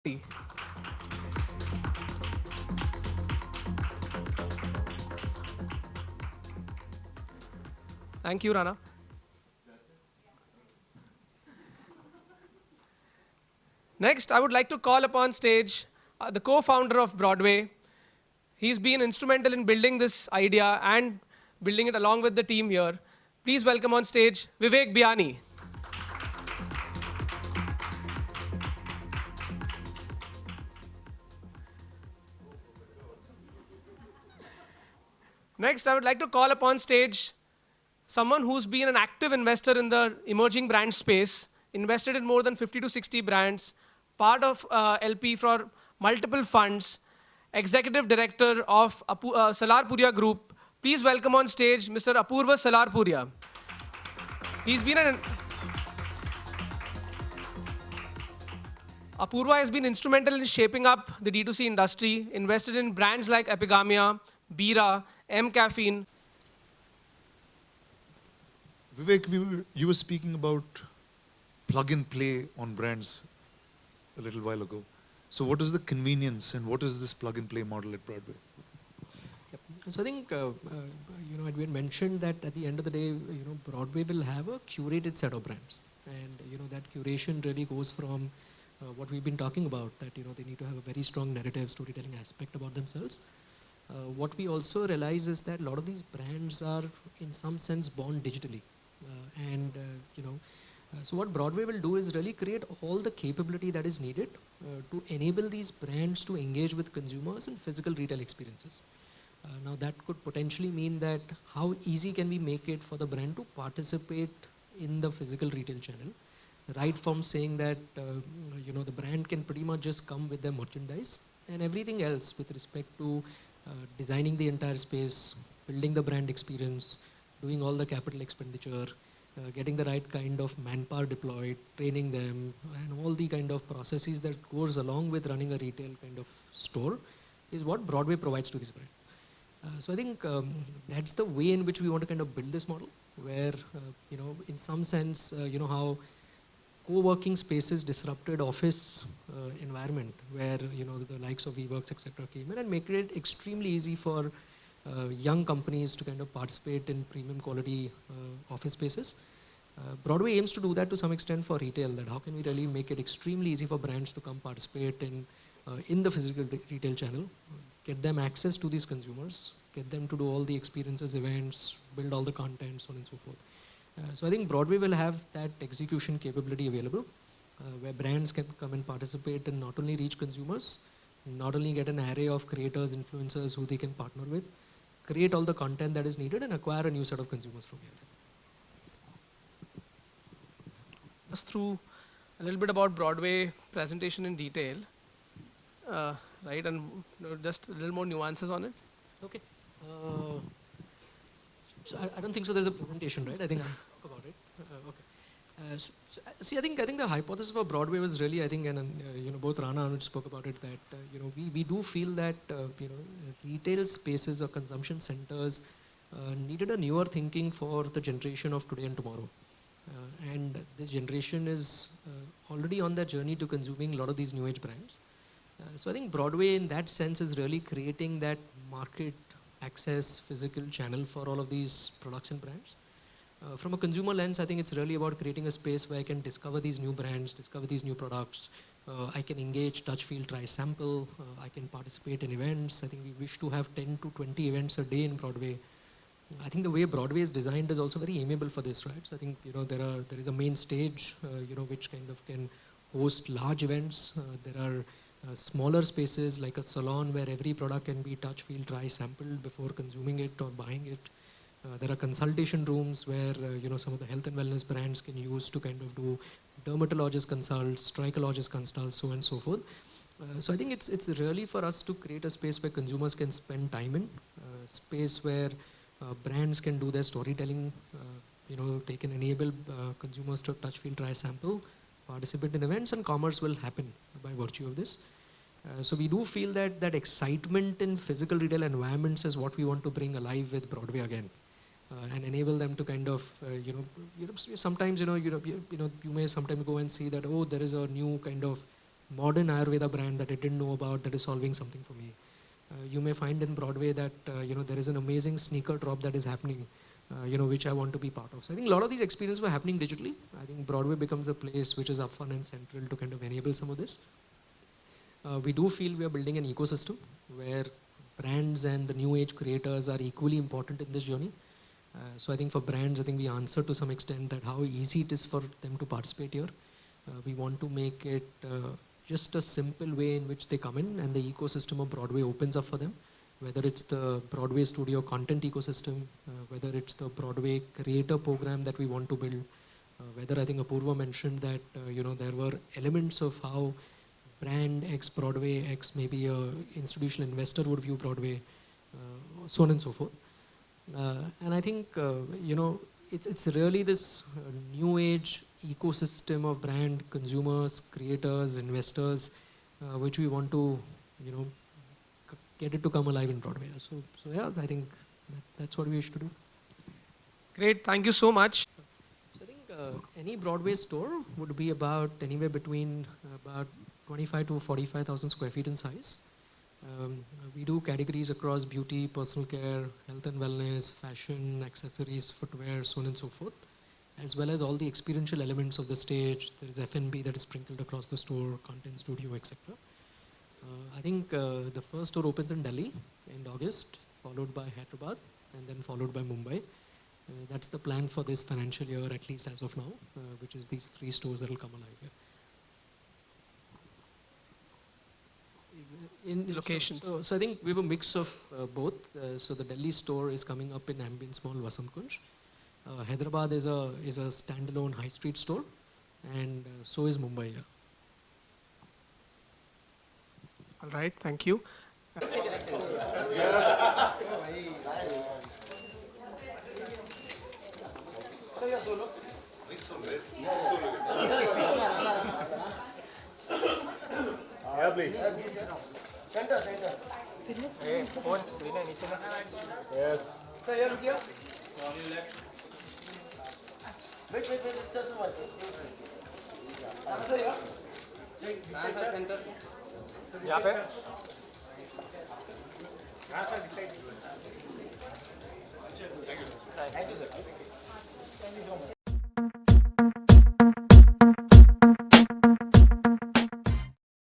Thank you, Rana. Next, I would like to call upon stage the co-founder of Broadway. He's been instrumental in building this idea and building it along with the team here. Please welcome on stage Vivek Biani. Next, I would like to call upon stage someone who's been an active investor in the emerging brand space, invested in more than 50 to 60 brands, part of LP for multiple funds, executive director of Salarpuria Group. Please welcome on stage Mr. Apurva Salarpuria. He's been an Apurva has been instrumental in shaping up the D2C industry, invested in brands like Epigamia, Bira, M Caffeine. Vivek, you were speaking about plug and play on brands a little while ago. So what is the convenience and what is this plug and play model at Broadway? Yep. So I think, we had mentioned that at the end of the day, Broadway will have a curated set of brands. And, that curation really goes from what we've been talking about, that, they need to have a very strong narrative storytelling aspect about themselves. What we also realize is that a lot of these brands are in some sense born digitally. So what Broadway will do is really create all the capability that is needed to enable these brands to engage with consumers in physical retail experiences. Now that could potentially mean that how easy can we make it for the brand to participate in the physical retail channel, right from saying that, the brand can pretty much just come with their merchandise and everything else with respect to designing the entire space, building the brand experience, doing all the capital expenditure, getting the right kind of manpower deployed, training them, and all the kind of processes that goes along with running a retail kind of store is what Broadway provides to this brand. So I think that's the way in which we want to kind of build this model, where, in some sense, how co-working spaces disrupted office environment, where, the likes of WeWorks, etc. came in and make it extremely easy for young companies to kind of participate in premium quality office spaces. Broadway aims to do that to some extent for retail, that how can we really make it extremely easy for brands to come participate in the physical retail channel, get them access to these consumers, get them to do all the experiences, events, build all the content, so on and so forth. So I think Broadway will have that execution capability available, where brands can come and participate and not only reach consumers, not only get an array of creators, influencers who they can partner with, create all the content that is needed and acquire a new set of consumers from here. Us through a little bit about Broadway presentation in detail, right? And just a little more nuances on it. Okay. So I don't think so. There's a presentation, right? I think I'll talk about it. Okay. I think the hypothesis for Broadway was really, I think, and both Rana and Anuj spoke about it, that we do feel that retail spaces or consumption centers needed a newer thinking for the generation of today and tomorrow. And this generation is already on their journey to consuming a lot of these new age brands. So I think Broadway in that sense is really creating that market access physical channel for all of these products and brands. From a consumer lens, I think it's really about creating a space where I can discover these new brands, discover these new products. I can engage, touch, feel, try, sample. I can participate in events. I think we wish to have 10 to 20 events a day in Broadway. I think the way Broadway is designed is also very amiable for this, right? So I think there is a main stage, which kind of can host large events. There are smaller spaces like a salon where every product can be touch, feel, try, sampled before consuming it or buying it. There are consultation rooms where some of the health and wellness brands can use to kind of do dermatologist consults, trichologist consults, so on and so forth. So I think it's really for us to create a space where consumers can spend time in, space where brands can do their storytelling. They can enable consumers to touch, feel, try, sample, participate in events, and commerce will happen by virtue of this. So we do feel that excitement in physical retail environments is what we want to bring alive with Broadway again, and enable them to kind of, sometimes you may sometimes go and see that, oh, there is a new kind of modern Ayurveda brand that I didn't know about that is solving something for me. You may find in Broadway that there is an amazing sneaker drop that is happening, which I want to be part of. So I think a lot of these experiences were happening digitally. I think Broadway becomes a place which is up front and central to kind of enable some of this. We do feel we are building an ecosystem where brands and the new age creators are equally important in this journey. So I think for brands, I think we answer to some extent that how easy it is for them to participate here. We want to make it just a simple way in which they come in and the ecosystem of Broadway opens up for them, whether it's the Broadway studio content ecosystem, whether it's the Broadway creator program that we want to build, whether I think Apurva mentioned that there were elements of how brand X Broadway X maybe a institutional investor would view Broadway, so on and so forth. And I think it's really this new age ecosystem of brand consumers, creators, investors, which we want to get it to come alive in Broadway. So yeah, I think that's what we wish to do. Great, thank you so much. So I think any Broadway store would be about anywhere between about 25 to 45,000 square feet in size. We do categories across beauty, personal care, health and wellness, fashion, accessories, footwear, so on and so forth, as well as all the experiential elements of the stage. There is F&B that is sprinkled across the store, content studio, etc. I think the first store opens in Delhi in August, followed by Hyderabad, and then followed by Mumbai. That's the plan for this financial year, at least as of now, which is these 3 stores that will come alive here. In Locations. So I think we have a mix of both. So the Delhi store is coming up in Ambience Mall, Vasant Kunj. Hyderabad is a standalone high street store, and so is Mumbai. Yeah. All right, thank you.